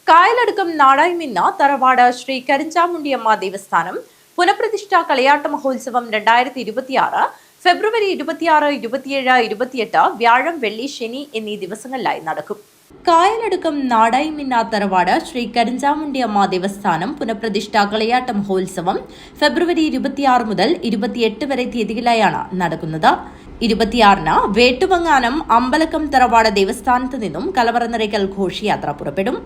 കായലടുക്കം നാടായ്മിന്ന തറവാട് ശ്രീ കരിഞ്ചാമുണ്ടിയമ്മ ദേവസ്ഥാനം പുനഃപ്രതിഷ്ഠാ കളിയാട്ട മഹോത്സവം 2026 ഫെബ്രുവരി 26, 27, 28 വ്യാഴം, വെള്ളി, ശനി എന്നീ ദിവസങ്ങളിലായി നടക്കും. കായലടുക്കം നാടായ്മിന്ന തറവാട് ശ്രീ കരിഞ്ചാമുണ്ടിയമ്മ ദേവസ്ഥാനം പുനഃപ്രതിഷ്ഠാ കളിയാട്ട മഹോത്സവം ഫെബ്രുവരി 26 മുതൽ 28 വരെ തീയതികളിലായാണ് നടക്കുന്നത്. 26-ന് വേട്ടുവങ്ങാനം അമ്പലക്കം തറവാട് ദേവസ്ഥാനത്ത് നിന്നും കലവറ നിറയ്ക്കൽ ഘോഷയാത്ര പുറപ്പെടും.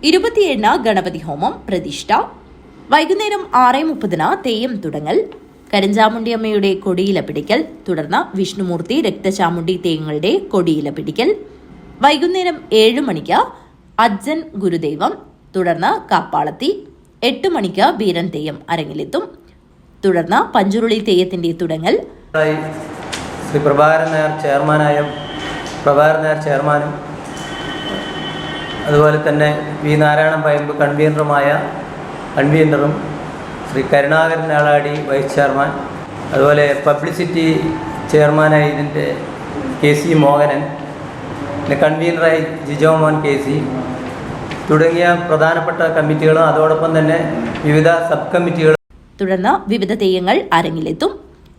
27-ന് ഗണപതി ഹോമം പ്രതിഷ്ഠ. വൈകുന്നേരം 6:30-ന് തെയ്യം തുടങ്ങൽ, കരിഞ്ചാമുണ്ടിയമ്മയുടെ കൊടിയില പിടിക്കൽ, തുടർന്ന് വിഷ്ണുമൂർത്തി രക്തചാമുണ്ടി തെയ്യങ്ങളുടെ കൊടിയില പിടിക്കൽ. വൈകുന്നേരം 7 മണിക്ക് അജ്ജൻ ഗുരുദൈവം, തുടർന്ന് കാപ്പാളത്തി. 8 മണിക്ക് ബീരൻ തെയ്യം അരങ്ങിലെത്തും. തുടർന്ന് പഞ്ചുരുളി തെയ്യത്തിന്റെ തുടങ്ങൽ. ശ്രീ പ്രഭാകരൻ നായർ ചെയർമാനും അതുപോലെ തന്നെ വി നാരായണൻ പയമ്പ് കൺവീനറും ശ്രീ കരുണാകരൻ ആളാടി വൈസ് ചെയർമാൻ, അതുപോലെ പബ്ലിസിറ്റി ചെയർമാനായി ഇതിൻ്റെ KC മോഹനൻ, പിന്നെ കൺവീനറായി ജിജോ മോൻ KC തുടങ്ങിയ പ്രധാനപ്പെട്ട കമ്മിറ്റികളും അതോടൊപ്പം തന്നെ വിവിധ സബ് കമ്മിറ്റികളും. തുടർന്ന് വിവിധ തെയ്യങ്ങൾ അരങ്ങിലെത്തും.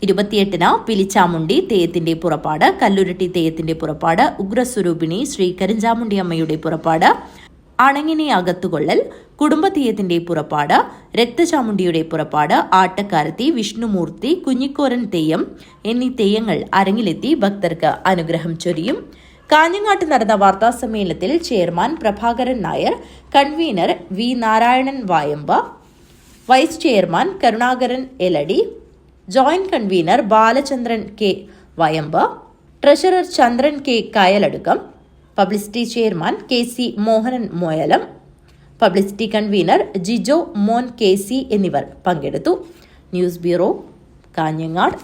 28-ന് പിലിച്ചാമുണ്ടി തെയ്യത്തിന്റെ പുറപ്പാട്, കല്ലുരുട്ടി തെയ്യത്തിന്റെ പുറപ്പാട്, ഉഗ്രസ്വരൂപിണി ശ്രീ കരിഞ്ചാമുണ്ടിയമ്മയുടെ പുറപ്പാട്, അണങ്ങിനെ അകത്തുകൊള്ളൽ, കുടുംബതെയ്യത്തിന്റെ പുറപ്പാട്, രക്തചാമുണ്ടിയുടെ പുറപ്പാട്, ആട്ടക്കാരത്തി, വിഷ്ണുമൂർത്തി, കുഞ്ഞിക്കോരൻ തെയ്യം എന്നീ തെയ്യങ്ങൾ അരങ്ങിലെത്തി ഭക്തർക്ക് അനുഗ്രഹം ചൊരിയും. കാഞ്ഞങ്ങാട്ട് നടന്ന വാർത്താസമ്മേളനത്തിൽ chairman Prabhakaran Nair, convener V Narayanan Vayamba, vice chairman Karunakaran എലടി, joint convener Balachandran K Vayamba, treasurer Chandran K Kayaladukkam, publicity chairman KC Mohanan Moyalam, publicity convener Jijo Mon KC എന്നിവർ പങ്കെടുത്തു. News bureau, Kanhangad.